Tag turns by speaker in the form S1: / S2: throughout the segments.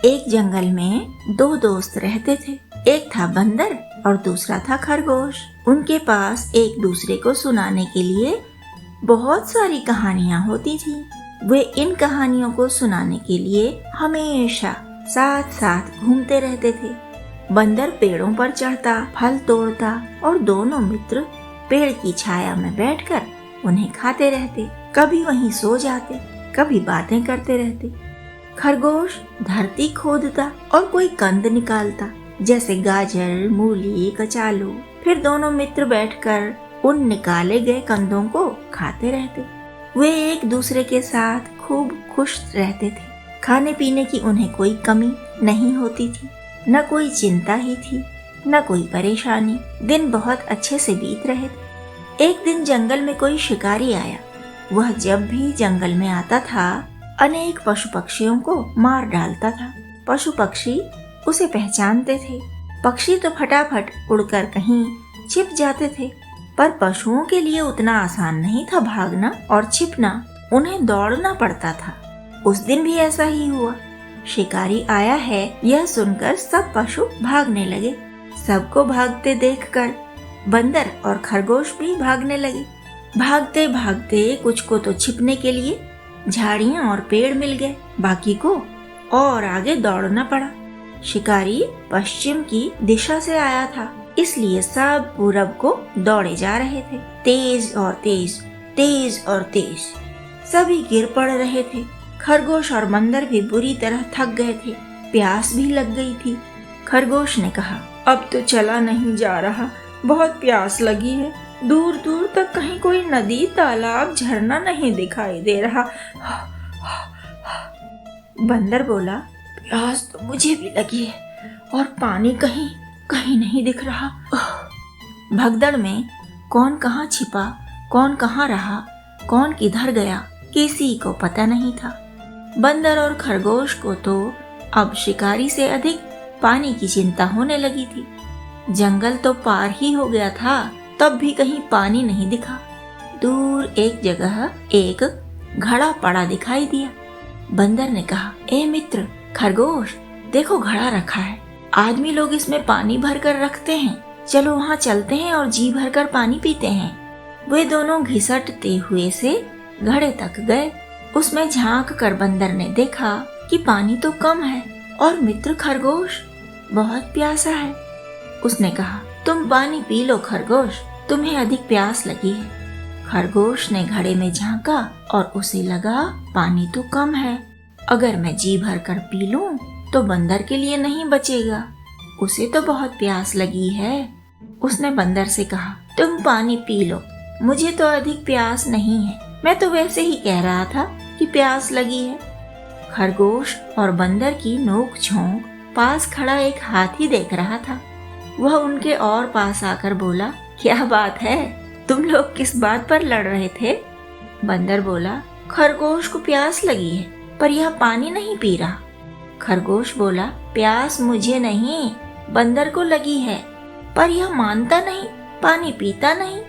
S1: एक जंगल में दो दोस्त रहते थे। एक था बंदर और दूसरा था खरगोश। उनके पास एक दूसरे को सुनाने के लिए बहुत सारी कहानियाँ होती थी। वे इन कहानियों को सुनाने के लिए हमेशा साथ साथ घूमते रहते थे। बंदर पेड़ों पर चढ़ता, फल तोड़ता और दोनों मित्र पेड़ की छाया में बैठकर उन्हें खाते रहते। कभी वहीं सो जाते, कभी बातें करते रहते। खरगोश धरती खोदता और कोई कंद निकालता, जैसे गाजर, मूली, कचालू। फिर दोनों मित्र बैठकर उन निकाले गए कंदों को खाते रहते। वे एक दूसरे के साथ खूब खुश रहते थे। खाने पीने की उन्हें कोई कमी नहीं होती थी, न कोई चिंता ही थी, न कोई परेशानी। दिन बहुत अच्छे से बीत रहे थे। एक दिन जंगल में कोई शिकारी आया। वह जब भी जंगल में आता था, अनेक पशु पक्षियों को मार डालता था। पशु पक्षी उसे पहचानते थे। पक्षी तो फटाफट उड़कर कहीं छिप जाते थे, पर पशुओं के लिए उतना आसान नहीं था भागना और छिपना। उन्हें दौड़ना पड़ता था। उस दिन भी ऐसा ही हुआ। शिकारी आया है यह सुनकर सब पशु भागने लगे। सबको भागते देखकर बंदर और खरगोश भी भागने लगे। भागते भागते कुछ को तो छिपने के लिए झाड़ियां और पेड़ मिल गए, बाकी को और आगे दौड़ना पड़ा। शिकारी पश्चिम की दिशा से आया था, इसलिए सब पूरब को दौड़े जा रहे थे। तेज और तेज, तेज और तेज। सभी गिर पड़ रहे थे। खरगोश और बंदर भी बुरी तरह थक गए थे। प्यास भी लग गई थी। खरगोश ने कहा, अब तो चला नहीं जा रहा, बहुत प्यास लगी है। दूर दूर तक कहीं कोई नदी, तालाब, झरना नहीं दिखाई दे रहा। बंदर बोला, प्यास तो मुझे भी लगी है और पानी कहीं कहीं नहीं दिख रहा। भगदड़ में कौन कहाँ छिपा, कौन कहाँ रहा, कौन किधर गया, किसी को पता नहीं था। बंदर और खरगोश को तो अब शिकारी से अधिक पानी की चिंता होने लगी थी। जंगल तो पार ही हो गया था, तब भी कहीं पानी नहीं दिखा। दूर एक जगह एक घड़ा पड़ा दिखाई दिया। बंदर ने कहा, ए मित्र खरगोश, देखो घड़ा रखा है। आदमी लोग इसमें पानी भर कर रखते हैं। चलो वहाँ चलते हैं और जी भर कर पानी पीते हैं। वे दोनों घिसटते हुए से घड़े तक गए। उसमें झांक कर बंदर ने देखा कि पानी तो कम है और मित्र खरगोश बहुत प्यासा है। उसने कहा, तुम पानी पी लो खरगोश, तुम्हें अधिक प्यास लगी है। खरगोश ने घड़े में झांका और उसे लगा पानी तो कम है। अगर मैं जी भर कर पी लूं तो बंदर के लिए नहीं बचेगा, उसे तो बहुत प्यास लगी है। उसने बंदर से कहा, तुम पानी पी लो, मुझे तो अधिक प्यास नहीं है। मैं तो वैसे ही कह रहा था कि प्यास लगी है। खरगोश और बंदर की नोक झोंक पास खड़ा एक हाथी देख रहा था। वह उनके और पास आकर बोला, क्या बात है, तुम लोग किस बात पर लड़ रहे थे? बंदर बोला, खरगोश को प्यास लगी है पर यह पानी नहीं पी रहा। खरगोश बोला, प्यास मुझे नहीं, बंदर को लगी है, पर यह मानता नहीं, पानी पीता नहीं।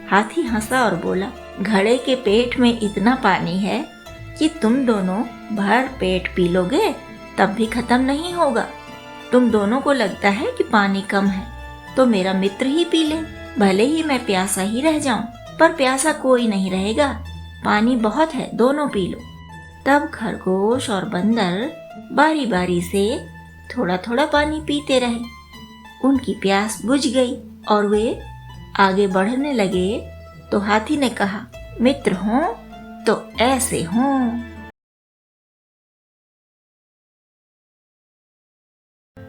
S1: हाथी हंसा और बोला, घड़े के पेट में इतना पानी है कि तुम दोनों भर पेट पी लोगे तब भी खत्म नहीं होगा। तुम दोनों को लगता है कि पानी कम है, तो मेरा मित्र ही पी ले, भले ही मैं प्यासा ही रह जाऊं, पर प्यासा कोई नहीं रहेगा। पानी बहुत है, दोनों पी लो। तब खरगोश और बंदर बारी बारी से थोड़ा थोड़ा पानी पीते रहे। उनकी प्यास बुझ गई और वे आगे बढ़ने लगे तो हाथी ने कहा, मित्र हो तो ऐसे हो।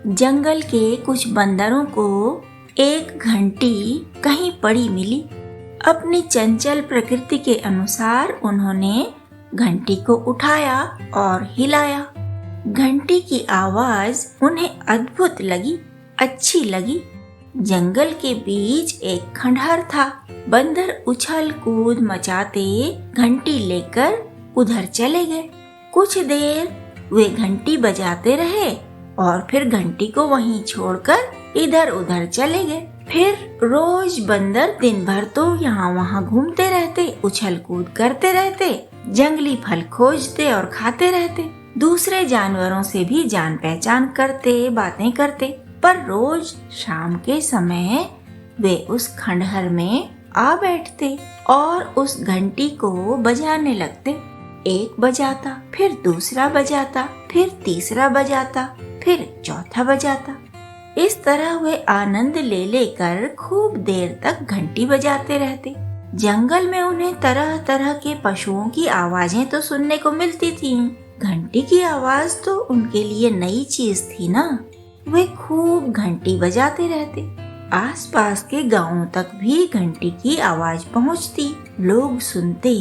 S1: जंगल के कुछ बंदरों को एक घंटी कहीं पड़ी मिली। अपनी चंचल प्रकृति के अनुसार उन्होंने घंटी को उठाया और हिलाया। घंटी की आवाज उन्हें अद्भुत लगी, अच्छी लगी। जंगल के बीच एक खंडहर था। बंदर उछल कूद मचाते घंटी लेकर उधर चले गए। कुछ देर वे घंटी बजाते रहे और फिर घंटी को वहीं छोड़कर इधर उधर चले गए। फिर रोज बंदर दिन भर तो यहाँ वहाँ घूमते रहते, उछल कूद करते रहते, जंगली फल खोजते और खाते रहते। दूसरे जानवरों से भी जान पहचान करते, बातें करते। पर रोज शाम के समय वे उस खंडहर में आ बैठते और उस घंटी को बजाने लगते। एक बजाता, फिर दूसरा बजाता, फिर तीसरा बजाता, फिर चौथा बजाता। इस तरह वे आनंद ले लेकर खूब देर तक घंटी बजाते रहते। जंगल में उन्हें तरह तरह के पशुओं की आवाजें तो सुनने को मिलती थीं। घंटी की आवाज तो उनके लिए नई चीज थी ना। वे खूब घंटी बजाते रहते। आसपास के गांवों तक भी घंटी की आवाज पहुंचती। लोग सुनते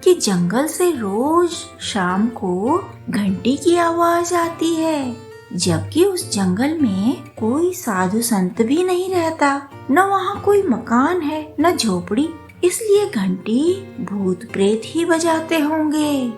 S1: कि जंगल से रोज शाम को घंटी की आवाज आती है, जबकि उस जंगल में कोई साधु संत भी नहीं रहता, न वहाँ कोई मकान है न झोपड़ी, इसलिए घंटी भूत प्रेत ही बजाते होंगे।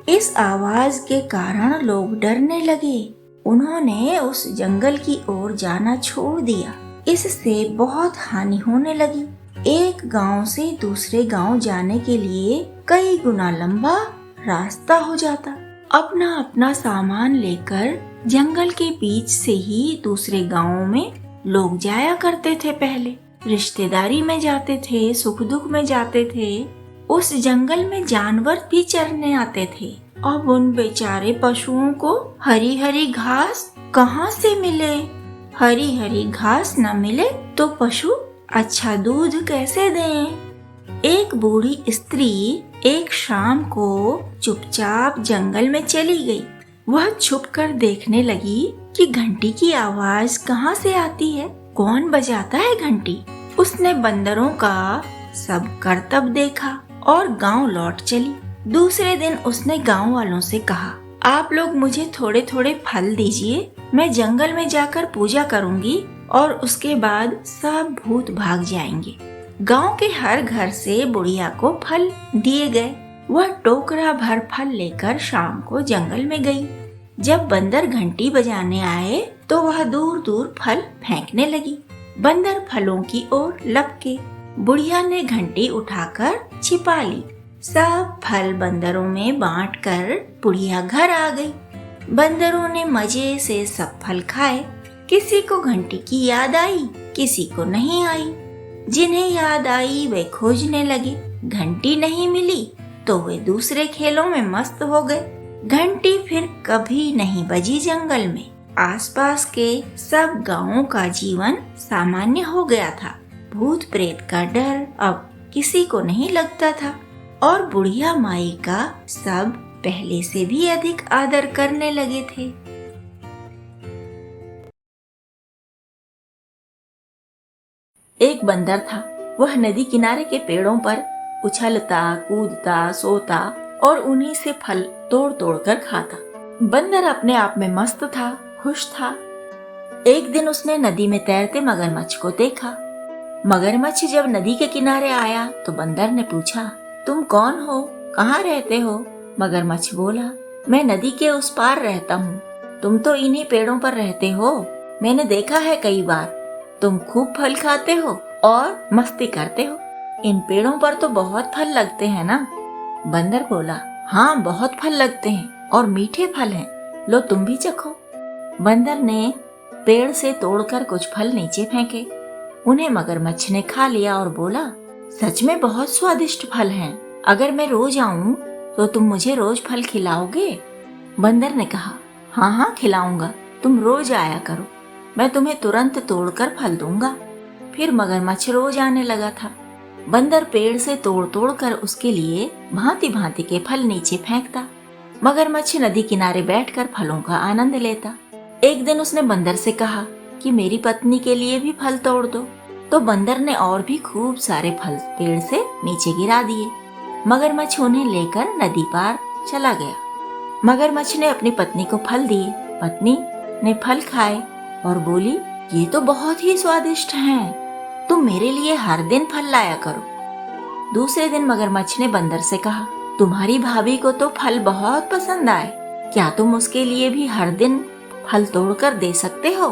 S1: इस आवाज के कारण लोग डरने लगे। उन्होंने उस जंगल की ओर जाना छोड़ दिया। इससे बहुत हानि होने लगी। एक गांव से दूसरे गांव जाने के लिए कई गुना लंबा रास्ता हो जाता। अपना अपना सामान लेकर जंगल के बीच से ही दूसरे गांवों में लोग जाया करते थे। पहले रिश्तेदारी में जाते थे, सुख दुख में जाते थे। उस जंगल में जानवर भी चरने आते थे। अब उन बेचारे पशुओं को हरी हरी घास कहाँ से मिले? हरी हरी घास न मिले तो पशु अच्छा दूध कैसे दें? एक बूढ़ी स्त्री एक शाम को चुपचाप जंगल में चली गई। वह छुपकर देखने लगी कि घंटी की आवाज कहाँ से आती है, कौन बजाता है घंटी। उसने बंदरों का सब करतब देखा और गांव लौट चली। दूसरे दिन उसने गांव वालों से कहा, आप लोग मुझे थोड़े थोड़े फल दीजिए, मैं जंगल में जाकर पूजा करूंगी और उसके बाद सब भूत भाग जाएंगे। गांव के हर घर से बुढ़िया को फल दिए गए। वह टोकरा भर फल लेकर शाम को जंगल में गई। जब बंदर घंटी बजाने आए तो वह दूर दूर फल फेंकने लगी। बंदर फलों की ओर लपके। बुढ़िया ने घंटी उठाकर छिपा ली। सब फल बंदरों में बांटकर बुढ़िया घर आ गई। बंदरों ने मजे से सब फल खाए। किसी को घंटी की याद आई, किसी को नहीं आई। जिन्हें याद आई वे खोजने लगे। घंटी नहीं मिली तो वे दूसरे खेलों में मस्त हो गए। घंटी फिर कभी नहीं बजी जंगल में। आसपास के सब गांवों का जीवन सामान्य हो गया था। भूत प्रेत का डर अब किसी को नहीं लगता था और बुढ़िया माई का सब पहले से भी अधिक आदर करने लगे थे। एक बंदर था। वह नदी किनारे के पेड़ों पर उछलता, कूदता, सोता और उन्हीं से फल तोड़ तोड़ कर खाता। बंदर अपने आप में मस्त था, खुश था। एक दिन उसने नदी में तैरते मगरमच्छ को देखा। मगरमच्छ जब नदी के किनारे आया तो बंदर ने पूछा, तुम कौन हो, कहाँ रहते हो? मगरमच्छ बोला, मैं नदी के उस पार रहता हूँ। तुम तो इन्हीं पेड़ों पर रहते हो, मैंने देखा है कई बार। तुम खूब फल खाते हो और मस्ती करते हो। इन पेड़ों पर तो बहुत फल लगते हैं ना? बंदर बोला, हाँ बहुत फल लगते हैं और मीठे फल हैं, लो तुम भी चखो। बंदर ने पेड़ से तोड़कर कुछ फल नीचे फेंके। उन्हें मगरमच्छ ने खा लिया और बोला, सच में बहुत स्वादिष्ट फल हैं। अगर मैं रोज आऊं तो तुम मुझे रोज फल खिलाओगे? बंदर ने कहा, हाँ हाँ खिलाऊंगा, तुम रोज आया करो, मैं तुम्हें तुरंत तोड़कर फल दूंगा। फिर मगरमच्छ रोज आने लगा था। बंदर पेड़ से तोड़ तोड़ कर उसके लिए भांति भांति के फल नीचे फेंकता। मगरमच्छ नदी किनारे बैठकर फलों का आनंद लेता। एक दिन उसने बंदर से कहा कि मेरी पत्नी के लिए भी फल तोड़ दो। तो बंदर ने और भी खूब सारे फल पेड़ से नीचे गिरा दिए। मगरमच्छ उन्हें लेकर नदी पार चला गया। मगरमच्छ ने अपनी पत्नी को फल दिए। पत्नी ने फल खाए और बोली, ये तो बहुत ही स्वादिष्ट हैं, तुम मेरे लिए हर दिन फल लाया करो। दूसरे दिन मगरमच्छ ने बंदर से कहा, तुम्हारी भाभी को तो फल बहुत पसंद आए, क्या तुम उसके लिए भी हर दिन फल तोड़कर दे सकते हो?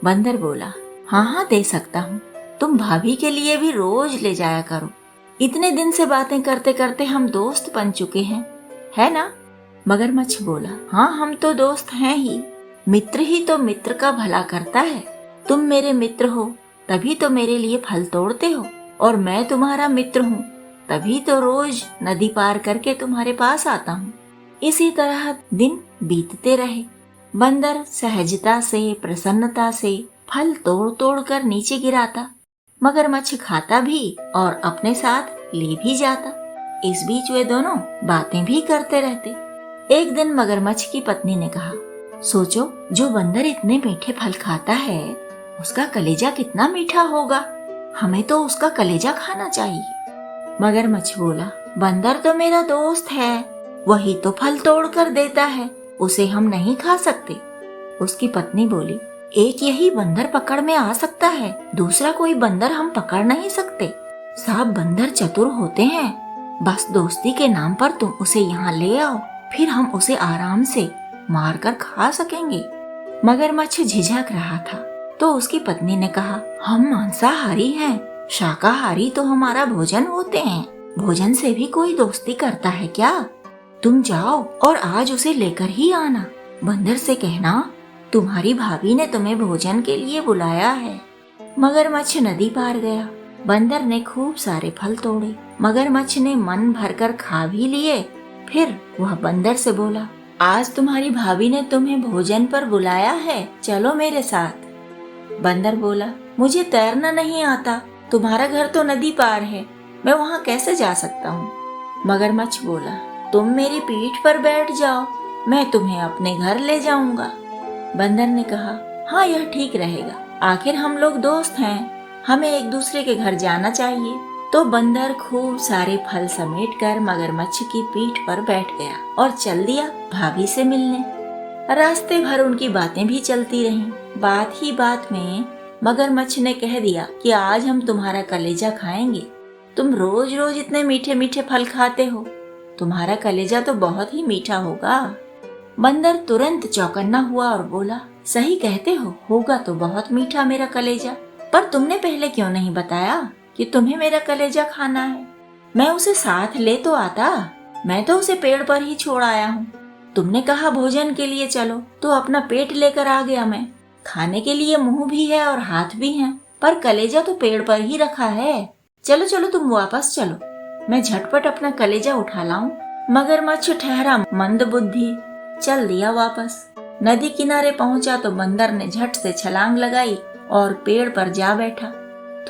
S1: बंदर बोला, हाँ हाँ दे सकता हूँ, तुम भाभी के लिए भी रोज ले जाया करो। इतने दिन से बातें करते करते हम दोस्त बन चुके हैं, है ना? मगरमच्छ बोला, हाँ हम तो दोस्त हैं ही, मित्र ही तो मित्र का भला करता है। तुम मेरे मित्र हो तभी तो मेरे लिए फल तोड़ते हो, और मैं तुम्हारा मित्र हूँ तभी तो रोज नदी पार करके तुम्हारे पास आता हूँ। इसी तरह दिन बीतते रहे। बंदर सहजता से, प्रसन्नता से फल तोड़ तोड़ कर नीचे गिराता। मगरमच्छ खाता भी और अपने साथ ले भी जाता। इस बीच वे दोनों बातें भी करते रहते। एक दिन मगरमच्छ की पत्नी ने कहा, सोचो जो बंदर इतने मीठे फल खाता है उसका कलेजा कितना मीठा होगा, हमें तो उसका कलेजा खाना चाहिए। मगरमच्छ बोला, बंदर तो मेरा दोस्त है, वही तो फल तोड़ कर देता है, उसे हम नहीं खा सकते। उसकी पत्नी बोली, एक यही बंदर पकड़ में आ सकता है, दूसरा कोई बंदर हम पकड़ नहीं सकते। सब बंदर चतुर होते हैं, बस दोस्ती के नाम पर तुम उसे यहाँ ले आओ, फिर हम उसे आराम से मार कर खा सकेंगे। मगरमच्छ झिझक रहा था तो उसकी पत्नी ने कहा, हम मांसाहारी हैं, शाकाहारी तो हमारा भोजन होते हैं, भोजन से भी कोई दोस्ती करता है क्या? तुम जाओ और आज उसे लेकर ही आना। बंदर से कहना तुम्हारी भाभी ने तुम्हें भोजन के लिए बुलाया है। मगरमच्छ नदी पार गया। बंदर ने खूब सारे फल तोड़े। मगरमच्छ ने मन भरकर खा भी लिए। फिर वह बंदर से बोला, आज तुम्हारी भाभी ने तुम्हें भोजन पर बुलाया है, चलो मेरे साथ। बंदर बोला, मुझे तैरना नहीं आता, तुम्हारा घर तो नदी पार है, मैं वहाँ कैसे जा सकता हूँ। मगरमच्छ बोला, तुम मेरी पीठ पर बैठ जाओ, मैं तुम्हें अपने घर ले जाऊंगा। बंदर ने कहा, हाँ यह ठीक रहेगा, आखिर हम लोग दोस्त हैं, हमें एक दूसरे के घर जाना चाहिए। तो बंदर खूब सारे फल समेट कर मगरमच्छ की पीठ पर बैठ गया और चल दिया भाभी से मिलने। रास्ते भर उनकी बातें भी चलती रहीं। बात ही बात में मगरमच्छ ने कह दिया कि आज हम तुम्हारा कलेजा खाएंगे, तुम रोज रोज इतने मीठे मीठे फल खाते हो, तुम्हारा कलेजा तो बहुत ही मीठा होगा। बंदर तुरंत चौकन्ना हुआ और बोला, सही कहते हो, होगा तो बहुत मीठा मेरा कलेजा, पर तुमने पहले क्यों नहीं बताया कि तुम्हें मेरा कलेजा खाना है? मैं उसे साथ ले तो आता, मैं तो उसे पेड़ पर ही छोड़ आया हूँ। तुमने कहा भोजन के लिए चलो, तो अपना पेट लेकर आ गया मैं। खाने के लिए मुंह भी है और हाथ भी हैं, पर कलेजा तो पेड़ पर ही रखा है। चलो चलो तुम वापस चलो, मैं झटपट अपना कलेजा उठा लाऊं। मगरमच्छ ठहरा मंद बुद्धि, चल दिया वापस। नदी किनारे पहुंचा तो बंदर ने झट से छलांग लगाई और पेड़ पर जा बैठा।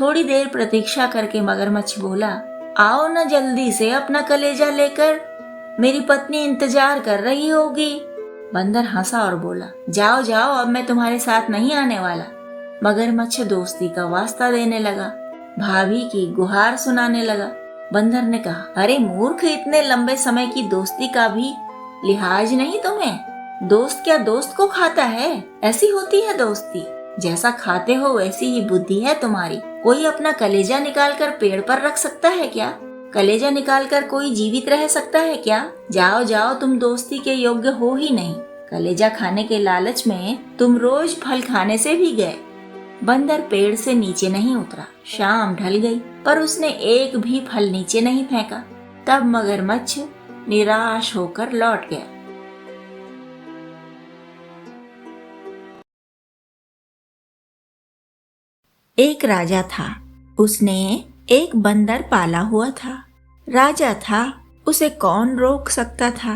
S1: थोड़ी देर प्रतीक्षा करके मगरमच्छ बोला, आओ न जल्दी से अपना कलेजा लेकर, मेरी पत्नी इंतजार कर रही होगी। बंदर हंसा और बोला, जाओ जाओ, अब मैं तुम्हारे साथ नहीं आने वाला। मगरमच्छ दोस्ती का वास्ता देने लगा, भाभी की गुहार सुनाने लगा। बंदर ने कहा, अरे मूर्ख, इतने लंबे समय की दोस्ती का भी लिहाज नहीं तुम्हें? दोस्त क्या दोस्त को खाता है? ऐसी होती है दोस्ती, जैसा खाते हो वैसी ही बुद्धि है तुम्हारी। कोई अपना कलेजा निकाल कर पेड़ पर रख सकता है क्या? कलेजा निकाल कर कोई जीवित रह सकता है क्या? जाओ जाओ, तुम दोस्ती के योग्य हो ही नहीं। कलेजा खाने के लालच में तुम रोज फल खाने से भी गए। बंदर पेड़ से नीचे नहीं उतरा। शाम ढल गई पर उसने एक भी फल नीचे नहीं फेंका। तब मगरमच्छ निराश होकर लौट गया। एक राजा था, उसने एक बंदर पाला हुआ था। राजा था, उसे कौन रोक सकता था?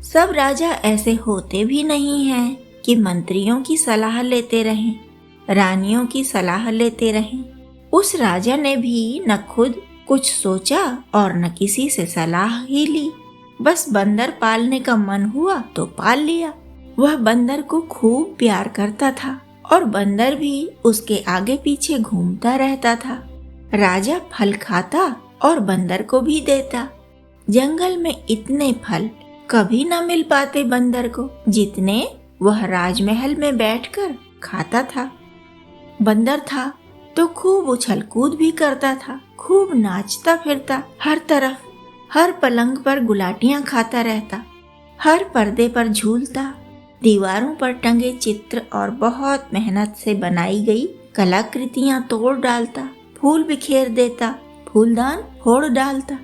S1: सब राजा ऐसे होते भी नहीं हैं कि मंत्रियों की सलाह लेते रहें, रानियों की सलाह लेते रहें। उस राजा ने भी न खुद कुछ सोचा और न किसी से सलाह ही ली। बस बंदर पालने का मन हुआ तो पाल लिया। वह बंदर को खूब प्यार करता था और बंदर भी उसके आगे पीछे घूमता रहता था। राजा फल खाता और बंदर को भी देता। जंगल में इतने फल कभी न मिल पाते बंदर को जितने वह राजमहल में बैठकर खाता था। बंदर था तो खूब उछल कूद भी करता था, खूब नाचता फिरता, हर तरफ हर पलंग पर गुलाटियां खाता रहता, हर पर्दे पर झूलता, दीवारों पर टंगे चित्र और बहुत मेहनत से बनाई गई कलाकृतियां तोड़ डालता, फूल बिखेर देता, फूलदान फोड़ डालता।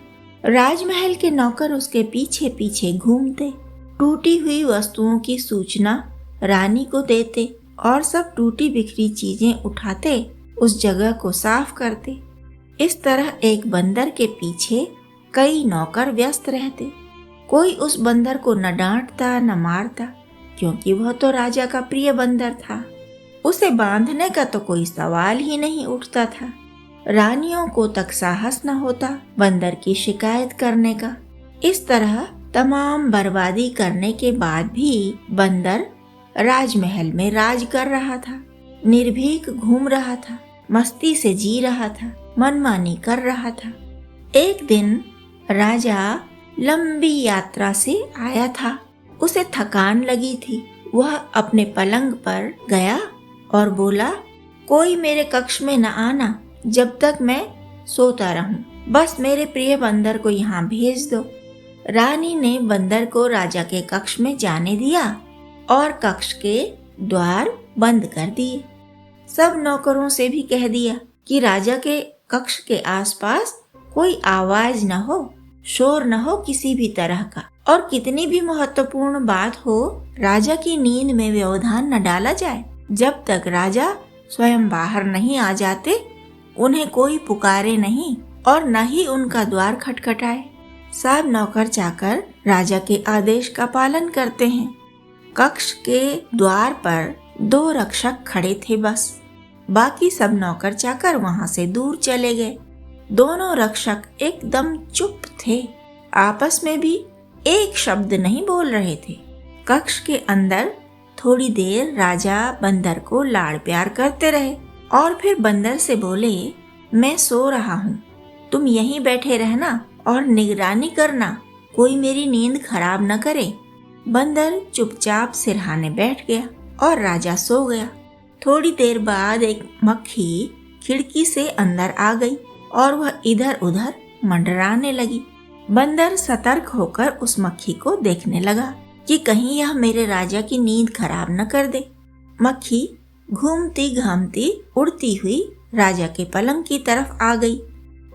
S1: राजमहल के नौकर उसके पीछे पीछे घूमते टूटी हुई वस्तुओं की सूचना रानी को देते और सब टूटी बिखरी चीजें उठाते उस जगह को साफ करते। इस तरह एक बंदर के पीछे कई नौकर व्यस्त रहते। कोई उस बंदर को न डांटता न मारता, क्योंकि वह तो राजा का प्रिय बंदर था। उसे बांधने का तो कोई सवाल ही नहीं उठता था। रानियों को तक साहस न होता बंदर की शिकायत करने का। इस तरह तमाम बर्बादी करने के बाद भी बंदर राजमहल में राज कर रहा था, निर्भीक घूम रहा था, मस्ती से जी रहा था, मनमानी कर रहा था। एक दिन राजा लंबी यात्रा से आया था। उसे थकान लगी थी। वह अपने पलंग पर गया और बोला, कोई मेरे कक्ष में न आना जब तक मैं सोता रहूं। बस मेरे प्रिय बंदर को यहाँ भेज दो। रानी ने बंदर को राजा के कक्ष में जाने दिया और कक्ष के द्वार बंद कर दिए। सब नौकरों से भी कह दिया कि राजा के कक्ष के आसपास कोई आवाज न हो, शोर न हो किसी भी तरह का, और कितनी भी महत्वपूर्ण बात हो राजा की नींद में व्यवधान न डाला जाए। जब तक राजा स्वयं बाहर नहीं आ जाते उन्हें कोई पुकारे नहीं और न ही उनका द्वार खटखटाए। सब नौकर चाकर राजा के आदेश का पालन करते हैं। कक्ष के द्वार पर 2 रक्षक खड़े थे बस। बाकी सब नौकर चाकर वहां से दूर चले गए। दोनों रक्षक एकदम चुप थे, आपस में भी एक शब्द नहीं बोल रहे थे। कक्ष के अंदर थोड़ी देर राजा बंदर को लाड़ प्यार करते रहे और फिर बंदर से बोले, मैं सो रहा हूँ, तुम यहीं बैठे रहना और निगरानी करना, कोई मेरी नींद खराब न करे। बंदर चुपचाप सिरहाने बैठ गया और राजा सो गया। थोड़ी देर बाद एक मक्खी खिड़की से अंदर आ गई और वह इधर उधर मंडराने लगी। बंदर सतर्क होकर उस मक्खी को देखने लगा कि कहीं यह मेरे राजा की नींद खराब न कर दे। मक्खी घूमती घामती उड़ती हुई राजा के पलंग की तरफ आ गई।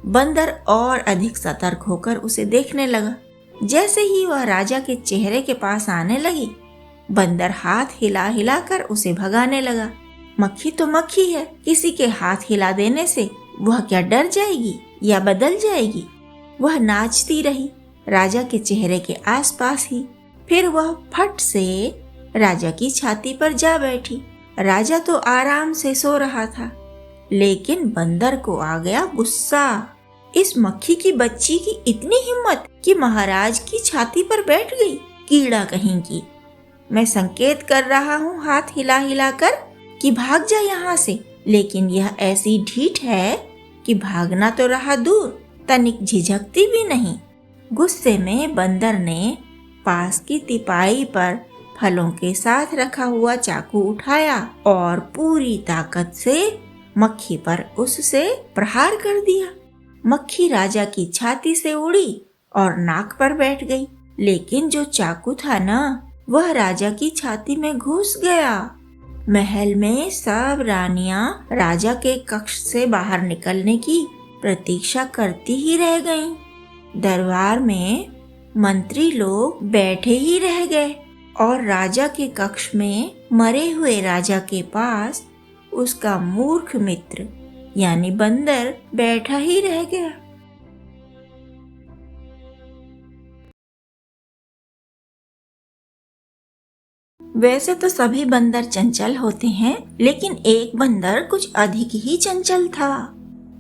S1: बंदर और अधिक सतर्क होकर उसे देखने लगा। जैसे ही वह राजा के चेहरे के पास आने लगी, बंदर हाथ हिला हिला कर उसे भगाने लगा। मक्खी तो मक्खी है, किसी के हाथ हिला देने से वह क्या डर जाएगी या बदल जाएगी। वह नाचती रही राजा के चेहरे के आसपास ही। फिर वह फट से राजा की छाती पर जा बैठी। राजा तो आराम से सो रहा था, लेकिन बंदर को आ गया गुस्सा। इस मक्खी की बच्ची की इतनी हिम्मत कि महाराज की छाती पर बैठ गई। कीड़ा कहीं की। मैं संकेत कर रहा हूँ हाथ हिला हिला कर कि भाग जा यहाँ से, लेकिन यह ऐसी ढीठ है कि भागना तो रहा दूर, तनिक झिझकती भी नहीं। गुस्से में बंदर ने पास की तिपाई पर फलों के साथ रखा हुआ चाकू उठाया और पूरी ताकत से मक्खी पर उससे प्रहार कर दिया। मक्खी राजा की छाती से उड़ी और नाक पर बैठ गई, लेकिन जो चाकू था ना, वह राजा की छाती में घुस गया। महल में सब रानियां राजा के कक्ष से बाहर निकलने की प्रतीक्षा करती ही रह गईं। दरबार में मंत्री लोग बैठे ही रह गए और राजा के कक्ष में मरे हुए राजा के पास उसका मूर्ख मित्र यानी बंदर बैठा ही रह गया। वैसे तो सभी बंदर चंचल होते हैं, लेकिन एक बंदर कुछ अधिक ही चंचल था।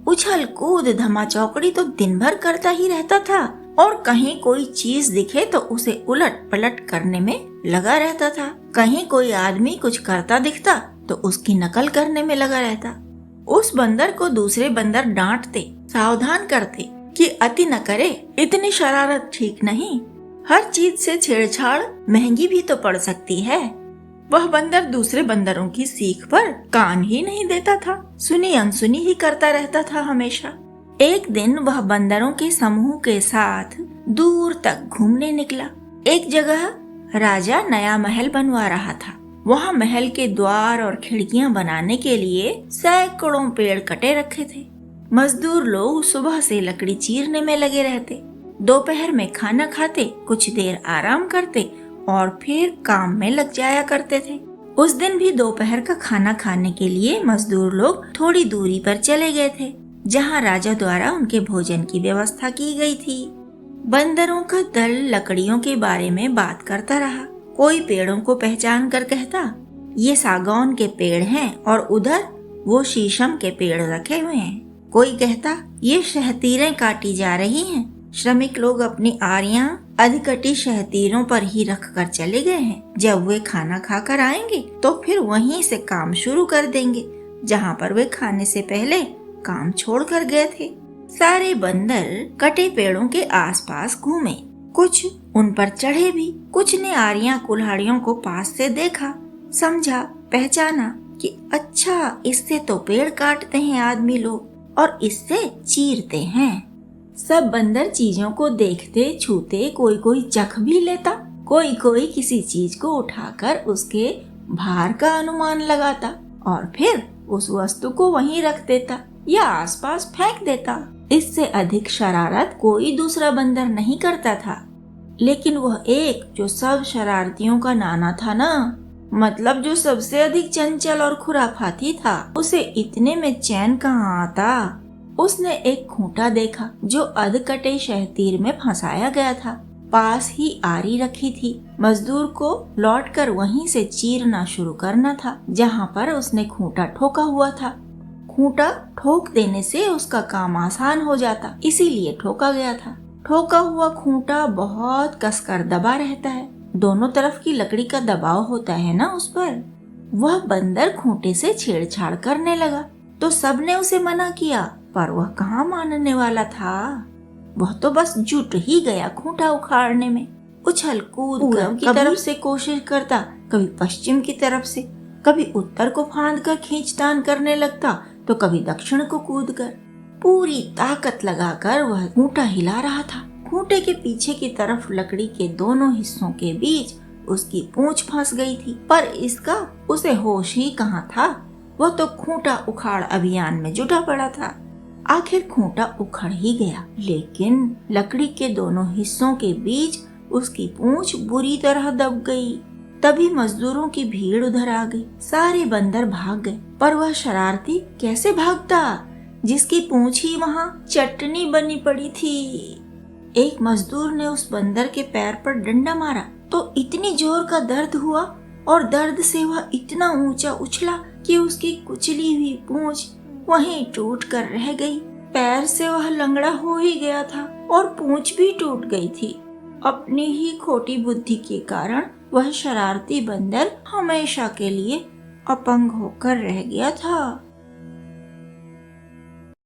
S1: उछल कूद धमाचौकड़ी तो दिन भर करता ही रहता था और कहीं कोई चीज दिखे तो उसे उलट पलट करने में लगा रहता था। कहीं कोई आदमी कुछ करता दिखता तो उसकी नकल करने में लगा रहता। उस बंदर को दूसरे बंदर डांटते, सावधान करते कि अति न करे, इतनी शरारत ठीक नहीं, हर चीज से छेड़छाड़ महंगी भी तो पड़ सकती है। वह बंदर दूसरे बंदरों की सीख पर कान ही नहीं देता था, सुनी अनसुनी ही करता रहता था हमेशा। एक दिन वह बंदरों के समूह के साथ दूर तक घूमने निकला। एक जगह राजा नया महल बनवा रहा था। वहाँ महल के द्वार और खिड़कियां बनाने के लिए सैकड़ों पेड़ कटे रखे थे। मजदूर लोग सुबह से लकड़ी चीरने में लगे रहते, दोपहर में खाना खाते, कुछ देर आराम करते और फिर काम में लग जाया करते थे। उस दिन भी दोपहर का खाना खाने के लिए मजदूर लोग थोड़ी दूरी पर चले गए थे, जहाँ राजा द्वारा उनके भोजन की व्यवस्था की गई थी। बंदरों का दल लकड़ियों के बारे में बात करता रहा। कोई पेड़ों को पहचान कर कहता, ये सागौन के पेड़ हैं और उधर वो शीशम के पेड़ रखे हुए हैं। कोई कहता, ये शहतीरें काटी जा रही हैं। श्रमिक लोग अपनी आरियां अधकटी शहतीरों पर ही रख कर चले गए हैं। जब वे खाना खाकर आएंगे तो फिर वहीं से काम शुरू कर देंगे, जहाँ पर वे खाने से पहले काम छोड़ कर गए थे। सारे बंदर कटे पेड़ों के आसपास घूमे, कुछ उन पर चढ़े भी। कुछ ने आरियां कुल्हाड़ियों को पास से देखा, समझा, पहचाना कि अच्छा, इससे तो पेड़ काटते हैं आदमी लोग और इससे चीरते हैं। सब बंदर चीजों को देखते, छूते, कोई कोई चख भी लेता, कोई कोई किसी चीज को उठाकर उसके भार का अनुमान लगाता और फिर उस वस्तु को वहीं रख देता या आसपास फेंक देता। इससे अधिक शरारत कोई दूसरा बंदर नहीं करता था। लेकिन वह एक जो सब शरारतियों का नाना था ना, मतलब जो सबसे अधिक चंचल और खुराफाती था, उसे इतने में चैन कहाँ आता। उसने एक खूंटा देखा जो अधकटे शहतीर में फंसाया गया था। पास ही आरी रखी थी। मजदूर को लौटकर वहीं से चीरना शुरू करना था, जहाँ पर उसने खूंटा ठोका हुआ था। खूंटा ठोक देने से उसका काम आसान हो जाता, इसीलिए ठोका गया था। ठोका हुआ खूंटा बहुत कसकर दबा रहता है, दोनों तरफ की लकड़ी का दबाव होता है ना उस पर। वह बंदर खूंटे से छेड़छाड़ करने लगा तो सबने उसे मना किया, पर वह कहाँ मानने वाला था। वह तो बस जुट ही गया खूंटा उखाड़ने में। उछल कूद पूरब की तरफ से कोशिश करता, कभी पश्चिम की तरफ से, कभी उत्तर को फांद कर खींचतान करने लगता तो कभी दक्षिण को कूद कर। पूरी ताकत लगाकर वह खूंटा हिला रहा था। खूंटे के पीछे की तरफ लकड़ी के दोनों हिस्सों के बीच उसकी पूंछ फंस गई थी, पर इसका उसे होश ही कहाँ था। वह तो खूंटा उखाड़ अभियान में जुटा पड़ा था। आखिर खूंटा उखड़ ही गया, लेकिन लकड़ी के दोनों हिस्सों के बीच उसकी पूंछ बुरी तरह दब गई। तभी मजदूरों की भीड़ उधर आ गई। सारे बंदर भाग गए, पर वह शरारती कैसे भागता जिसकी पूंछ ही वहाँ चटनी बनी पड़ी थी। एक मजदूर ने उस बंदर के पैर पर डंडा मारा तो इतनी जोर का दर्द हुआ और दर्द से वह इतना ऊंचा उछला कि उसकी कुचली हुई पूंछ वहीं टूट कर रह गई। पैर से वह लंगड़ा हो ही गया था और पूंछ भी टूट गई थी। अपनी ही खोटी बुद्धि के कारण वह शरारती बंदर हमेशा के लिए अपंग होकर रह गया था।